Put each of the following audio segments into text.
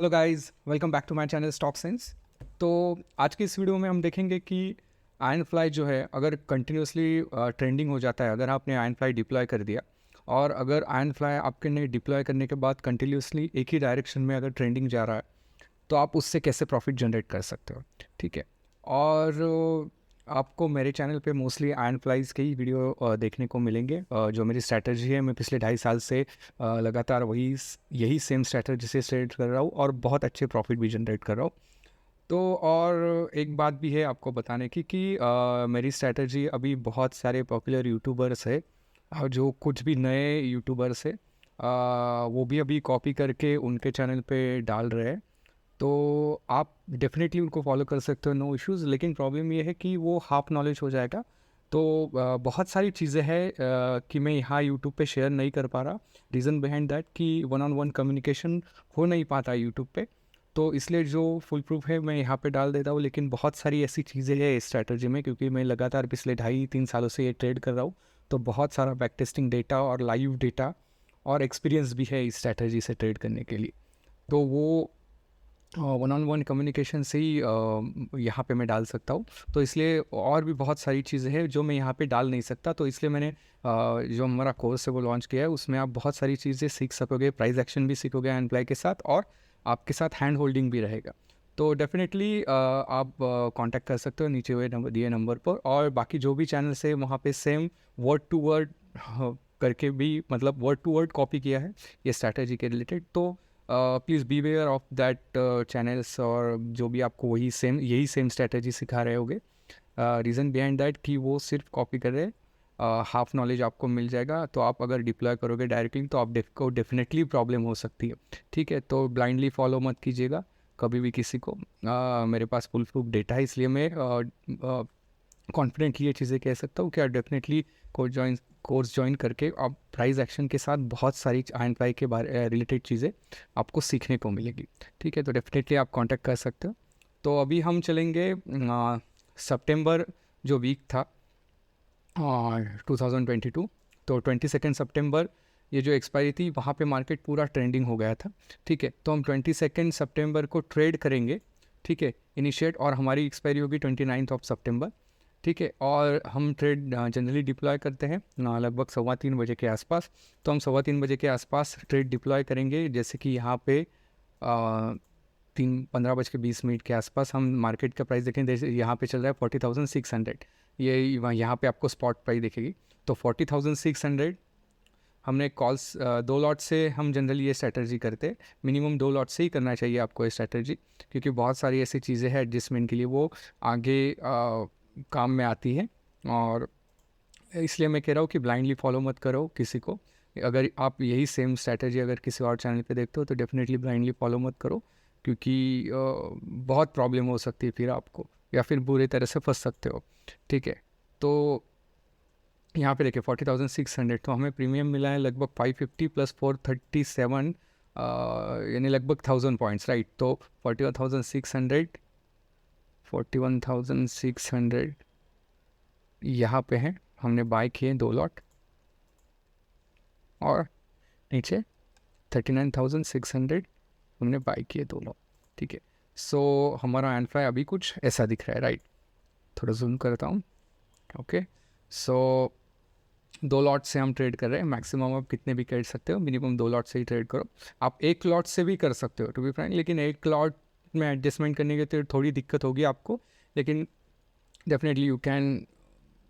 Hello guys, welcome back to my channel stock sense. तो आज की इस वीडियो में हम देखेंगे कि आयरन फ्लाई जो है अगर कंटिन्यूसली ट्रेंडिंग हो जाता है, अगर आपने आयरन फ्लाई डिप्लॉय कर दिया और अगर आयरन फ्लाई आपके ने डिप्लॉय करने के बाद कंटिन्यूसली एक ही डायरेक्शन में अगर ट्रेंडिंग जा रहा है तो आप उससे कैसे प्रॉफिट जनरेट कर सकते हो। ठीक है। और आपको मेरे चैनल पे मोस्टली आयरन फ्लाइज के ही वीडियो देखने को मिलेंगे। जो मेरी स्ट्रैटेजी है, मैं पिछले 2.5 साल से लगातार यही सेम स्ट्रैटेजी से ट्रेड कर रहा हूँ और बहुत अच्छे प्रॉफिट भी जनरेट कर रहा हूँ। तो और एक बात भी है आपको बताने की कि मेरी स्ट्रैटेजी अभी बहुत सारे पॉपुलर यूट्यूबर्स है, जो कुछ भी नए यूट्यूबर्स है, वो भी अभी कॉपी करके उनके चैनल पे डाल रहे हैं। तो आप डेफिनेटली उनको फॉलो कर सकते हो, नो इश्यूज़। लेकिन प्रॉब्लम ये है कि वो हाफ नॉलेज हो जाएगा। तो बहुत सारी चीज़ें हैं कि मैं यहाँ यूट्यूब पे शेयर नहीं कर पा रहा। रीज़न बिहाइंड दैट कि वन ऑन वन कम्युनिकेशन हो नहीं पाता यूट्यूब पे। तो इसलिए जो फुल प्रूफ है मैं यहाँ पे डाल देता हूँ। लेकिन बहुत सारी ऐसी चीज़ें हैं इस स्ट्रैटेजी में, क्योंकि मैं लगातार पिछले 2.5-3 सालों से ये ट्रेड कर रहा हूँ। तो बहुत सारा बैक टेस्टिंग डेटा और लाइव डेटा और एक्सपीरियंस भी है इस स्ट्रैटेजी से ट्रेड करने के लिए। तो वो वन ऑन वन कम्युनिकेशन से ही यहाँ पे मैं डाल सकता हूँ। तो इसलिए और भी बहुत सारी चीज़ें हैं जो मैं यहाँ पे डाल नहीं सकता। तो इसलिए मैंने जो हमारा कोर्स है वो लॉन्च किया है। उसमें आप बहुत सारी चीज़ें सीख सकोगे, प्राइस एक्शन भी सीखोगे एम्प्लॉय के साथ, और आपके साथ हैंड होल्डिंग भी रहेगा। तो डेफिनेटली आप कांटेक्ट कर सकते हो नीचे हुए नंबर दिए नंबर पर। और बाकी जो भी चैनल्स है वहाँ पे सेम वर्ड टू वर्ड करके भी, मतलब वर्ड टू वर्ड कॉपी किया है ये स्ट्रैटेजी के रिलेटेड। तो please be aware of that channels, और जो भी आपको यही सेम स्ट्रैटेजी सिखा रहे होगे। रीज़न बिहाइंड दैट कि वो सिर्फ कॉपी कर रहे हैं। हाफ नॉलेज आपको मिल जाएगा। तो आप अगर डिप्लॉय करोगे डायरेक्टली तो आप को डेफिनेटली प्रॉब्लम हो सकती है। ठीक है। तो ब्लाइंडली फॉलो मत कीजिएगा कभी भी किसी को। मेरे पास फुल प्रूफ डेटा है, इसलिए मैं कॉन्फिडेंटली ये चीज़ें कह सकता हूँ कि आप डेफिनेटली कोर्स ज्वाइन करके आप प्राइस एक्शन के साथ बहुत सारी आयरन फ्लाई के बारे रिलेटेड चीज़ें आपको सीखने को मिलेगी। ठीक है। तो डेफिनेटली आप कांटेक्ट कर सकते हो। तो अभी हम चलेंगे सितंबर जो वीक था 2022। तो 22 सितंबर ये जो एक्सपायरी थी वहाँ पे मार्केट पूरा ट्रेंडिंग हो गया था। ठीक है। तो हम 22 सितंबर को ट्रेड करेंगे। ठीक है, इनिशिएट। और हमारी एक्सपायरी होगी 29 सितंबर। ठीक है। और हम ट्रेड जनरली डिप्लॉय करते हैं लगभग 3:15 बजे के आसपास। तो हम 3:15 बजे के आसपास ट्रेड डिप्लॉय करेंगे। जैसे कि यहाँ पे 15:20 के आसपास हम मार्केट का प्राइस देखें। जैसे यहाँ पे चल रहा है 40,600। ये यहाँ पे आपको स्पॉट प्राइस दिखेगी। तो 40,600 हमने कॉल्स 2 लॉट से हम जनरली ये स्ट्रैटेजी करते हैं। मिनिमम 2 लॉट से ही करना चाहिए आपको ये स्ट्रैटेजी, क्योंकि बहुत सारी ऐसी चीज़ें हैं एडजस्टमेंट के लिए वो आगे काम में आती है। और इसलिए मैं कह रहा हूँ कि ब्लाइंडली फॉलो मत करो किसी को। अगर आप यही सेम स्ट्रैटेजी अगर किसी और चैनल पे देखते हो तो डेफिनेटली ब्लाइंडली फॉलो मत करो, क्योंकि बहुत प्रॉब्लम हो सकती है फिर आपको, या फिर बुरी तरह से फंस सकते हो। ठीक है। तो यहाँ पे देखिए 40,600, तो हमें प्रीमियम मिला है लगभग 550 प्लस 437, यानी लगभग 1,000 पॉइंट्स, राइट। तो 41,600 यहाँ पे हैं। हमने बाय किए 2 लॉट, और नीचे 39,600 हमने बाय किए 2 लॉट। ठीक है। सो हमारा एनफ्लाई अभी कुछ ऐसा दिख रहा है, राइट। थोड़ा जूम करता हूँ। ओके। सो 2 लॉट से हम ट्रेड कर रहे हैं। मैक्सिमम आप कितने भी कर सकते हो, मिनिमम 2 लॉट से ही ट्रेड करो। आप 1 लॉट से भी कर सकते हो टू बी फ्रैंक, लेकिन 1 लॉट में एडजस्टमेंट करने के तो थोड़ी दिक्कत होगी आपको। लेकिन डेफिनेटली यू कैन,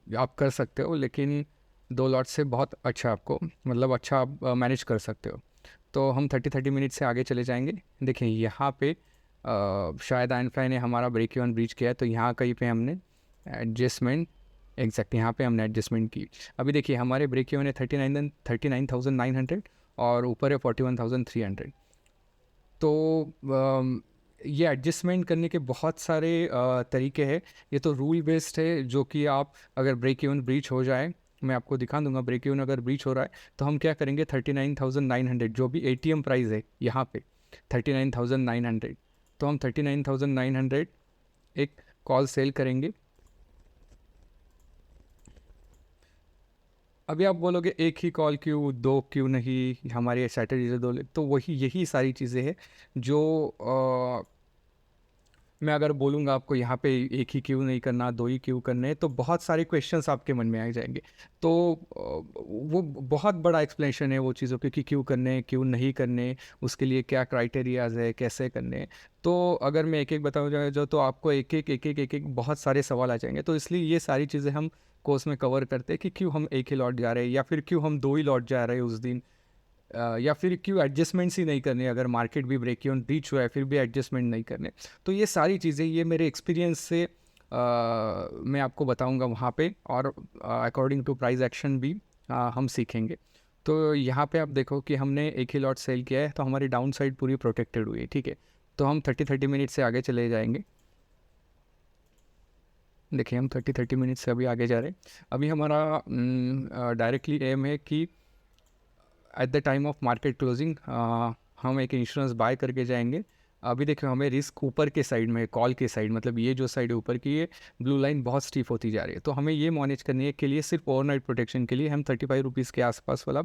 आप कर सकते हो। लेकिन 2 लॉट से बहुत अच्छा आपको, मतलब अच्छा आप मैनेज कर सकते हो। तो हम 30 मिनट से आगे चले जाएंगे। देखिए यहाँ पे शायद आयरन फ्लाई ने हमारा ब्रेक इवन ब्रीच किया है, तो यहाँ कहीं पे हमने एडजस्टमेंट, एग्जैक्ट यहाँ पे हमने एडजस्टमेंट की। अभी देखिए हमारे ब्रेक इवन है 39,900 और ऊपर है 41,300। तो ये एडजस्टमेंट करने के बहुत सारे तरीके हैं। ये तो रूल बेस्ड है, जो कि आप अगर ब्रेक इवन ब्रीच हो जाए, मैं आपको दिखा दूंगा। ब्रेक इवन अगर ब्रीच हो रहा है तो हम क्या करेंगे, 39,900 जो भी एटीएम प्राइस है यहाँ पे 39,900, तो हम 39,900 एक कॉल सेल करेंगे। अभी आप बोलोगे एक ही कॉल क्यों, दो क्यों नहीं, हमारी स्ट्रैटेजी से दो तो वही यही सारी चीज़ें हैं जो मैं अगर बोलूँगा आपको यहाँ पे एक ही क्यों नहीं करना, दो ही क्यों करने हैं, तो बहुत सारे क्वेश्चंस आपके मन में आ जाएंगे। तो वो बहुत बड़ा एक्सप्लेनेशन है वो चीज़ों के कि क्यों करने, क्यों नहीं करने, उसके लिए क्या क्राइटेरियाज है, कैसे करने। तो अगर मैं एक एक बताऊँ जाए जो, तो आपको एक एक बहुत सारे सवाल आ जाएंगे। तो इसलिए ये सारी चीज़ें हम कोर्स में कवर करते हैं कि क्यों हम एक ही लॉट जा रहे हैं, या फिर क्यों हम दो ही लॉट जा रहे हैं उस दिन, या फिर क्यों एडजस्टमेंट्स ही नहीं करने, अगर मार्केट भी ब्रेक इवन रीच हुआ है फिर भी एडजस्टमेंट नहीं करने। तो ये सारी चीज़ें, ये मेरे एक्सपीरियंस से मैं आपको बताऊंगा वहाँ पे, और अकॉर्डिंग टू प्राइस एक्शन भी हम सीखेंगे। तो यहाँ पे आप देखो कि हमने एक ही लॉट सेल किया है तो हमारी डाउन साइड पूरी प्रोटेक्टेड हुई है, ठीक है। तो हम 30 मिनट से आगे चले जाएंगे। देखिए हम 30 मिनट से अभी आगे जा रहे हैं। अभी हमारा डायरेक्टली एम है कि at the time of market closing हम एक इंश्योरेंस बाय करके जाएंगे। अभी देखो हमें रिस्क ऊपर के साइड में, कॉल के साइड, मतलब ये जो साइड है ऊपर की, ये ब्लू लाइन बहुत स्टीफ होती जा रही है। तो हमें ये मैनेज करने है के लिए, सिर्फ ओवरनाइट प्रोटेक्शन के लिए हम 35 रुपीज़ के आसपास वाला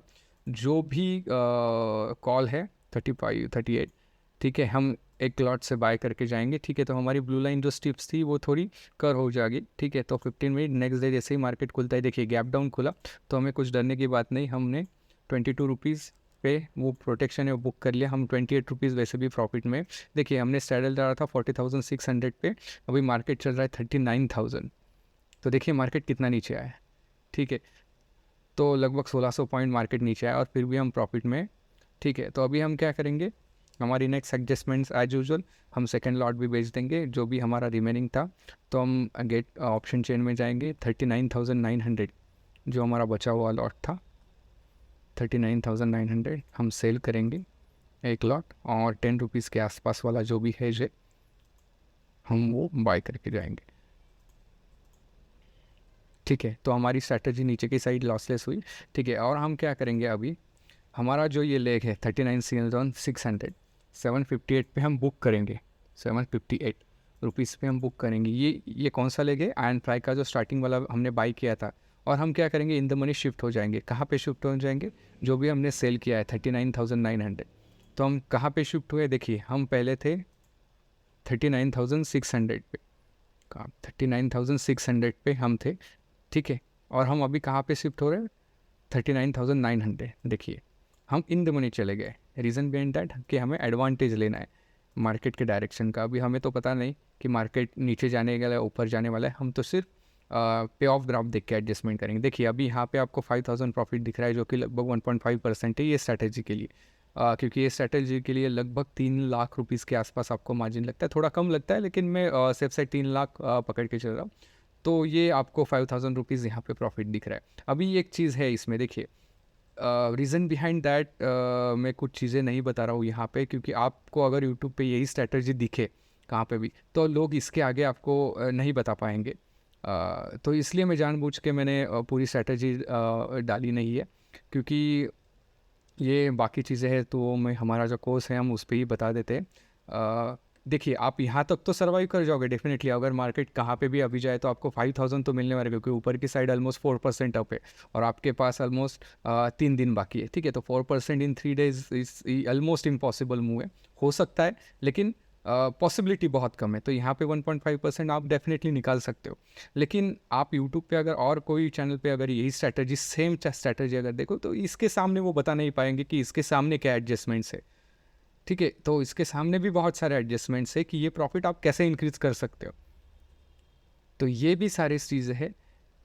जो भी कॉल है, 35 38, ठीक है, हम एक लॉट से बाय करके जाएंगे, ठीक है। तो हमारी ब्लू लाइन जो स्टिप्स थी वो थोड़ी कर हो जाएगी, ठीक है। तो 15 मिनट नेक्स्ट डे जैसे ही मार्केट खुलता है, देखिए गैप डाउन खुला, तो हमें कुछ डरने की बात नहीं, हमने 22 रुपीज़ पे वो प्रोटेक्शन है वो बुक कर लिया। हम 28 रुपीज़ वैसे भी प्रॉफिट में। देखिए हमने स्ट्रैडल डाला था 40,600 पे, अभी मार्केट चल रहा है 39,000। तो देखिए मार्केट कितना नीचे आया है, ठीक है। तो लगभग 1600 पॉइंट मार्केट नीचे आया और फिर भी हम प्रॉफिट में, ठीक है। तो अभी हम क्या करेंगे, हमारी नेक्स्ट एडजस्टमेंट्स एज यूजुअल, हम सेकेंड लॉट भी बेच देंगे जो भी हमारा रिमेनिंग था। तो हम गेट ऑप्शन चेन में जाएंगे, 39,900 जो हमारा बचा हुआ लॉट था, 39,900 हम सेल करेंगे एक लॉट, और 10 रुपीज़ के आसपास वाला जो भी है जे हम वो बाय करके जाएंगे, ठीक है। तो हमारी स्ट्रैटेजी नीचे की साइड लॉसलेस हुई, ठीक है। और हम क्या करेंगे, अभी हमारा जो ये लेग है 39,600, 758 पे हम बुक करेंगे, 758 रुपीज़ पे हम बुक करेंगे। ये कौन सा लेग है, आयरन फ्लाई का जो स्टार्टिंग वाला हमने बाई किया था। और हम क्या करेंगे, इन द मनी शिफ्ट हो जाएंगे। कहाँ पे शिफ्ट हो जाएंगे, जो भी हमने सेल किया है 39,900, तो हम कहाँ पे शिफ्ट हुए, देखिए हम पहले थे 39,600 पे, कहाँ 39,600 पे हम थे, ठीक है। और हम अभी कहाँ पे शिफ्ट हो रहे हैं, 39,900। देखिए हम इन द मनी चले गए। रीज़न बिहाइंड दैट कि हमें एडवांटेज लेना है मार्केट के डायरेक्शन का। अभी हमें तो पता नहीं कि मार्केट नीचे जाने वाला है ऊपर जाने वाला है, हम तो सिर्फ पे ऑफ ग्राफ देख के एडजस्टमेंट करेंगे। देखिए अभी यहाँ पे आपको 5,000 प्रॉफिट दिख रहा है, जो कि लगभग 1.5% है ये स्ट्रैटेजी के लिए। क्योंकि ये स्ट्रैटेजी के लिए लगभग 3 लाख रुपीज़ के आसपास आपको मार्जिन लगता है, थोड़ा कम लगता है, लेकिन मैं सेफ साइड 3 लाख पकड़ के चल रहा हूँ। तो ये आपको 5,000 रुपीज़ यहाँ पे प्रॉफिट दिख रहा है। अभी एक चीज़ है इसमें, देखिए रीज़न बिहाइंड दैट मैं कुछ चीज़ें नहीं बता रहा हूँ यहाँ पे, क्योंकि आपको अगर यूट्यूब पे यही स्ट्रैटेजी दिखे कहाँ पे भी, तो लोग इसके आगे आपको नहीं बता पाएंगे। तो इसलिए मैं जानबूझ के मैंने पूरी स्ट्रैटेजी डाली नहीं है, क्योंकि ये बाकी चीज़ें हैं तो मैं, हमारा जो कोर्स है हम उस पर ही बता देते हैं। देखिए आप यहाँ तक तो सर्वाइव कर जाओगे डेफिनेटली, अगर मार्केट कहाँ पे भी अभी जाए तो आपको 5,000 तो मिलने वाले, क्योंकि ऊपर की साइड ऑलमोस्ट 4% अप है और आपके पास ऑलमोस्ट 3 दिन बाकी है, ठीक है। तो 4% इन 3 days is almost impossible move है, हो सकता है लेकिन पॉसिबिलिटी बहुत कम है। तो यहाँ पे 1.5% आप डेफिनेटली निकाल सकते हो। लेकिन आप यूट्यूब पे अगर और कोई चैनल पे अगर यही स्ट्रैटेजी, सेम स्ट्रैटेजी अगर देखो, तो इसके सामने वो बता नहीं पाएंगे कि इसके सामने क्या एडजस्टमेंट्स है, ठीक है। तो इसके सामने भी बहुत सारे एडजस्टमेंट्स है कि ये प्रॉफिट आप कैसे इंक्रीज कर सकते हो। तो ये भी सारी चीज़ें हैं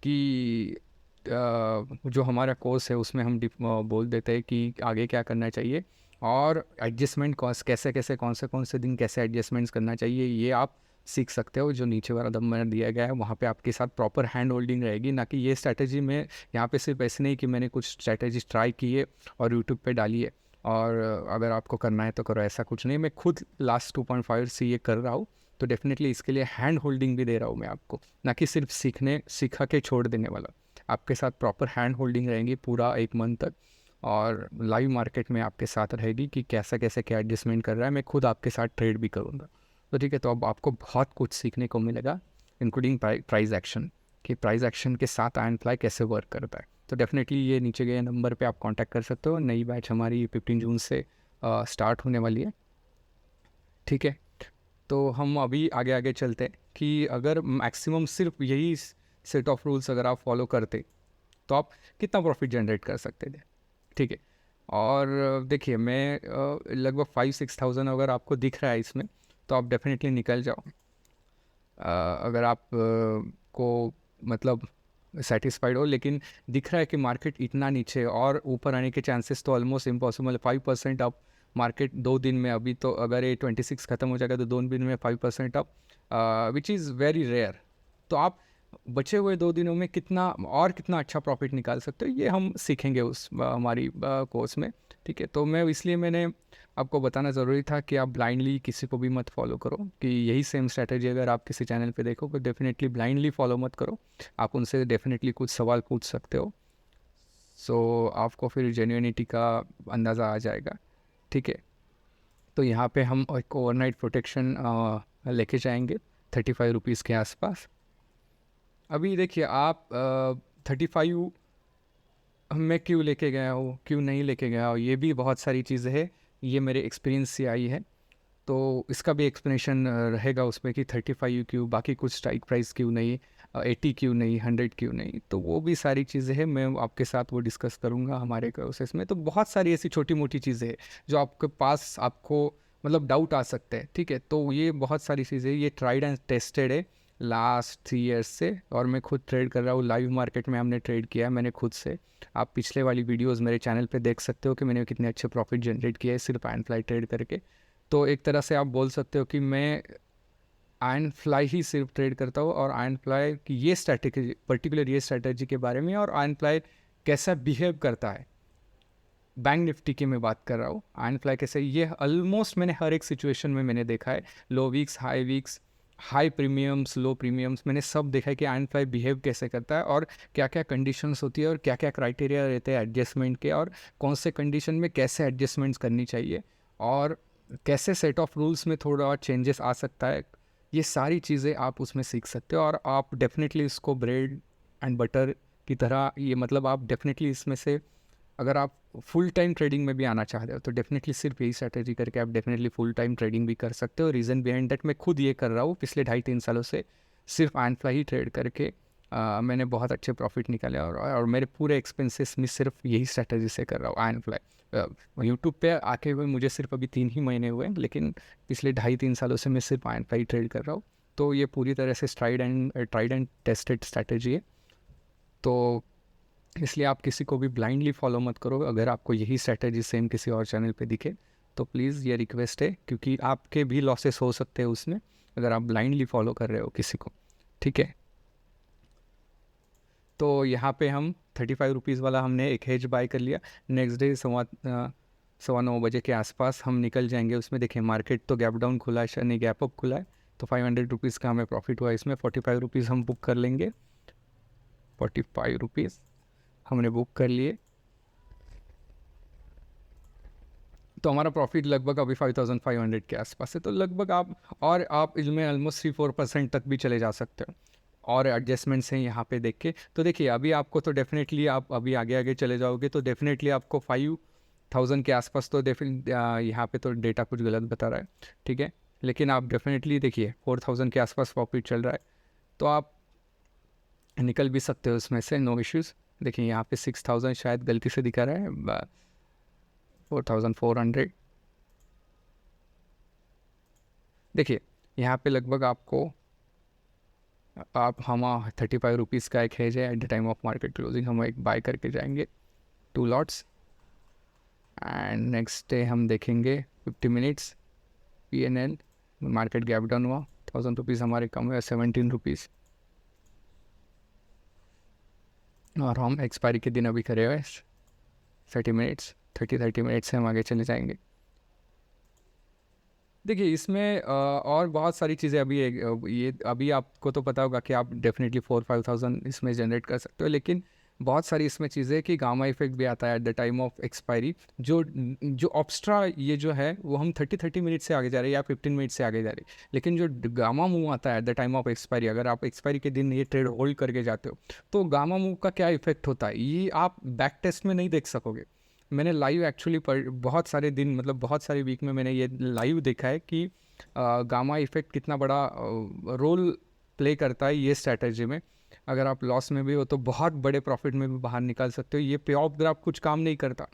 कि जो हमारा कोर्स है उसमें हम बोल देते हैं कि आगे क्या करना चाहिए, और एडजस्टमेंट कैसे कैसे कौन से दिन कैसे एडजस्टमेंट्स करना चाहिए, ये आप सीख सकते हो। जो नीचे वाला दम दिया गया है वहाँ पे आपके साथ प्रॉपर हैंड होल्डिंग रहेगी, ना कि ये स्ट्रैटेजी में यहाँ पे सिर्फ ऐसे नहीं कि मैंने कुछ स्ट्रैटेजी ट्राई की है और यूट्यूब पे डाली है और अगर आपको करना है तो करो, ऐसा कुछ नहीं। मैं खुद लास्ट 2.5 से ये कर रहा हूँ, तो डेफिनेटली इसके लिए हैंड होल्डिंग भी दे रहा हूँ मैं आपको, ना कि सिर्फ सिखा के छोड़ देने वाला। आपके साथ प्रॉपर हैंड होल्डिंग रहेंगी पूरा 1 मंथ तक, और लाइव मार्केट में आपके साथ रहेगी कि कैसा कैसे क्या एडजस्टमेंट कर रहा है, मैं खुद आपके साथ ट्रेड भी करूँगा। तो ठीक है, तो अब आपको बहुत कुछ सीखने को मिलेगा, इंक्लूडिंग प्राइस एक्शन, कि प्राइस एक्शन के साथ आयरन फ्लाई कैसे वर्क करता है। तो डेफिनेटली ये नीचे गए नंबर पे आप कांटेक्ट कर सकते हो। नई बैच हमारी 15 जून से स्टार्ट होने वाली है, ठीक है। तो हम अभी आगे आगे चलते हैं कि अगर मैक्सिमम सिर्फ यही सेट ऑफ रूल्स अगर आप फॉलो करते तो आप कितना प्रॉफिट जनरेट कर सकते थे, ठीक है। और देखिए मैं लगभग 5-6 थाउजेंड अगर आपको दिख रहा है इसमें, तो आप डेफिनेटली निकल जाओ। अगर आप को मतलब सेटिस्फाइड हो, लेकिन दिख रहा है कि मार्केट इतना नीचे और ऊपर आने के चांसेस तो ऑलमोस्ट इम्पॉसिबल है। 5% अप मार्केट 2 दिन में, अभी तो अगर ये 26 ख़त्म हो जाएगा तो 2 दिन में 5% up, which is very rare. तो आप बचे हुए 2 दिनों में कितना और कितना अच्छा प्रॉफिट निकाल सकते हो, ये हम सीखेंगे उस हमारी कोर्स में, ठीक है। तो मैं इसलिए मैंने आपको बताना ज़रूरी था कि आप ब्लाइंडली किसी को भी मत फॉलो करो, कि यही सेम स्ट्रैटेजी अगर आप किसी चैनल पे देखो तो डेफिनेटली ब्लाइंडली फॉलो मत करो। आप उनसे डेफिनेटली कुछ सवाल पूछ सकते हो, सो आपको फिर जेन्युइनिटी का अंदाज़ा आ जाएगा, ठीक है। तो यहाँ पे हम एक ओवरनाइट प्रोटेक्शन लेके जाएंगे 35 रुपीज़ के आसपास। अभी देखिए आप 35 मैं क्यों लेके गया हूँ, क्यों नहीं लेके गया हूँ, ये भी बहुत सारी चीज़ें हैं, ये मेरे एक्सपीरियंस से आई है। तो इसका भी एक्सप्लेनेशन रहेगा उसमें कि 35 क्यों, बाकी कुछ स्ट्राइक प्राइस क्यों नहीं, 80 क्यों नहीं, 100 क्यों नहीं। तो वो भी सारी चीज़ें हैं, मैं आपके साथ वो डिस्कस करूँगा हमारे प्रोसेस में। तो बहुत सारी ऐसी छोटी मोटी चीज़ें हैं जो आपके पास आपको मतलब डाउट आ सकते हैं, ठीक है। तो ये बहुत सारी चीज़ें, ये ट्राइड एंड टेस्टेड है लास्ट 3 ईयर्स से, और मैं खुद ट्रेड कर रहा हूँ। लाइव मार्केट में हमने ट्रेड किया है मैंने खुद से। आप पिछले वाली वीडियोस मेरे चैनल पे देख सकते हो कि मैंने कितने अच्छे प्रॉफिट जनरेट किए हैं सिर्फ आयन फ्लाई ट्रेड करके। तो एक तरह से आप बोल सकते हो कि मैं आयन फ्लाई ही सिर्फ ट्रेड करता हूँ, और आयन फ्लाई की ये स्ट्रैटेजी, पर्टिकुलर ये स्ट्रैटेजी के बारे में, और आयन फ्लाई कैसा बिहेव करता है, बैंक निफ्टी की मैं बात कर रहा हूँ, आयन फ्लाई कैसे, ये ऑलमोस्ट मैंने हर एक सिचुएशन में मैंने देखा है। Low weeks, high weeks, high premiums, low premiums, मैंने सब देखा है कि आयन फ्लाई बिहेव कैसे करता है, और क्या क्या कंडीशंस होती है, और क्या क्या क्राइटेरिया रहते हैं एडजस्टमेंट के, और कौन से कंडीशन में कैसे एडजस्टमेंट्स करनी चाहिए, और कैसे सेट ऑफ रूल्स में थोड़ा और चेंजेस आ सकता है। ये सारी चीज़ें आप उसमें सीख सकते हो, और आप डेफिनेटली इसको ब्रेड एंड बटर की तरह, ये मतलब आप डेफिनेटली इसमें से अगर आप फुल टाइम ट्रेडिंग में भी आना चाहते हो तो डेफिनेटली सिर्फ यही स्ट्रैटेजी करके आप डेफिनेटली फुल टाइम ट्रेडिंग भी कर सकते हो। रीज़न बिहाइंड दैट, मैं खुद ये कर रहा हूँ पिछले 2.5-3 सालों से, सिर्फ आयन फ्लाई ही ट्रेड करके मैंने बहुत अच्छे प्रॉफिट निकाले, और मेरे पूरे एक्सपेंसेस में सिर्फ यही स्ट्रैटेजी से कर रहा हूँ आयन फ्लाई। यूट्यूब पे आके हुए मुझे सिर्फ अभी 3 ही महीने हुए, लेकिन पिछले 2.5-3 सालों से मैं सिर्फ आयन फ्लाई ट्रेड कर रहा हूँ। तो ये पूरी तरह से ट्राइड एंड टेस्टेड स्ट्रैटेजी है। तो इसलिए आप किसी को भी ब्लाइंडली फॉलो मत करो। अगर आपको यही स्ट्रैटेजी सेम किसी और चैनल पे दिखे तो प्लीज़ ये रिक्वेस्ट है, क्योंकि आपके भी लॉसेस हो सकते हैं उसमें अगर आप ब्लाइंडली फॉलो कर रहे हो किसी को, ठीक है। तो यहाँ पे हम 35 रुपीज़ वाला हमने एक हेज बाय कर लिया। नेक्स्ट डे 9:15 के आसपास हम निकल जाएंगे उसमें। देखिए मार्केट तो गैप डाउन खुला है, नहीं गैप अप खुला है, तो 500 रुपीज़ का हमें प्रॉफिट हुआ इसमें। 45 रुपीज़ हम बुक कर लेंगे, 45 रुपीज़ हमने बुक कर लिए। तो हमारा प्रॉफिट लगभग अभी 5500 के आसपास है। तो लगभग आप इसमें ऑलमोस्ट 3-4% तक भी चले जा सकते हो, और एडजस्टमेंट्स हैं यहाँ पे देख के। तो देखिए अभी आपको तो डेफिनेटली, आप अभी आगे आगे चले जाओगे तो डेफिनेटली आपको 5000 के आसपास तो यहाँ पे तो डेटा कुछ गलत बता रहा है, ठीक है। लेकिन आप डेफिनेटली देखिए 4000 के आसपास प्रॉफिट चल रहा है, तो आप निकल भी सकते हो उसमें से, नो इश्यूज़। देखिए यहाँ पे 6000 शायद गलती से दिखा रहा है, 4400। देखिए यहाँ पे लगभग आपको हम 35 रुपीज़ का एक हेज है, at the time of market closing हम एक बाय करके जाएंगे 2 लॉट्स। एंड नेक्स्ट डे हम देखेंगे 50 minutes PNL, market gap down हुआ, 1000 रुपीज़ हमारे कम हुए, 17 रुपीज़, और हम एक्सपायरी के दिन अभी करे हुए 30 मिनट्स, 30 मिनट्स से हम आगे चले जाएंगे। देखिए इसमें और बहुत सारी चीज़ें अभी ये अभी आपको तो पता होगा कि आप डेफिनेटली 4-5 थाउजेंड इसमें जनरेट कर सकते हो, लेकिन बहुत सारी इसमें चीज़ें हैं कि गामा इफेक्ट भी आता है at the time of expiry. जो जो ऑब्स्ट्रा ये जो है वो हम 30 मिनट से आगे जा रहे हैं या 15 मिनट से आगे जा रहे हैं, लेकिन जो गामा मूव आता है at the time of expiry, अगर आप एक्सपायरी के दिन ये ट्रेड होल्ड करके जाते हो तो गामा मूव का क्या इफेक्ट होता है ये आप बैक टेस्ट में नहीं देख सकोगे। मैंने लाइव एक्चुअली बहुत सारे दिन, मतलब बहुत सारे वीक में मैंने ये लाइव देखा है कि गामा इफेक्ट कितना बड़ा रोल प्ले करता है ये स्ट्रैटेजी में। अगर आप लॉस में भी हो तो बहुत बड़े प्रॉफिट में भी बाहर निकल सकते हो। ये पे ऑफ ग्राफ कुछ काम नहीं करता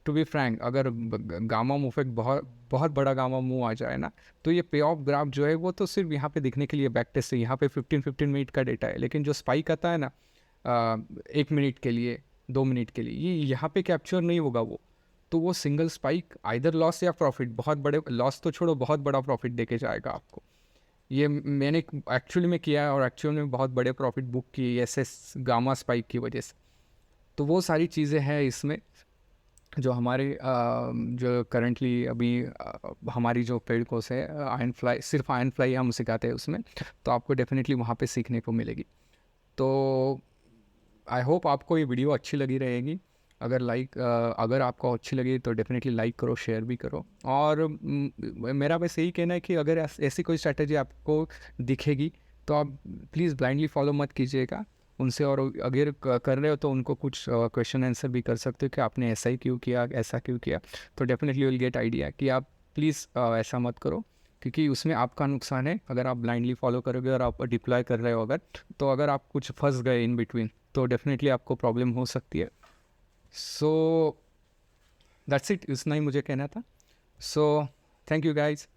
टू बी फ्रैंक। अगर गामा मूव इफेक्ट बहुत बहुत बड़ा गामा मूव आ जाए ना, तो ये पे ऑफ ग्राफ जो है वो तो सिर्फ यहाँ पे दिखने के लिए बैक टेस्ट है, यहाँ पे 15 मिनट का डेटा है। लेकिन जो स्पाइक आता है ना 1 मिनट के लिए, 2 मिनट के लिए, ये यहाँ पे कैप्चर नहीं होगा वो। तो वो सिंगल स्पाइक आइदर लॉस या प्रॉफिट, बहुत बड़े लॉस तो छोड़ो, बहुत बड़ा प्रॉफिट देके जाएगा आपको। ये मैंने एक्चुअली में किया है और एक्चुअल में बहुत बड़े प्रॉफिट बुक किए एस गामा स्पाइक की वजह से। तो वो सारी चीज़ें हैं इसमें जो हमारे जो करंटली अभी हमारी जो पेड कोर्स है आयरन फ्लाई, सिर्फ आयरन फ्लाई हम सिखाते हैं उसमें, तो आपको डेफिनेटली वहाँ पे सीखने को मिलेगी। तो आई होप आपको ये वीडियो अच्छी लगी रहेगी। अगर आपको अच्छी लगी तो डेफिनेटली लाइक करो, शेयर भी करो। और मेरा बस यही कहना है कि अगर ऐसी कोई स्ट्रैटेजी आपको दिखेगी तो आप प्लीज़ ब्लाइंडली फॉलो मत कीजिएगा उनसे। और अगर कर रहे हो तो उनको कुछ क्वेश्चन आंसर भी कर सकते हो कि आपने ऐसा ही क्यों किया, ऐसा क्यों किया। तो डेफिनेटली विल गेट आइडिया कि आप प्लीज़ ऐसा मत करो, क्योंकि उसमें आपका नुकसान है। अगर आप ब्लाइंडली फॉलो करोगे और आप डिप्लॉय कर रहे हो अगर, तो अगर आप कुछ फंस गए इन बिटवीन तो डेफिनेटली आपको प्रॉब्लम हो सकती है। सो दैट्स इट, इतना ही मुझे कहना था। So thank you guys.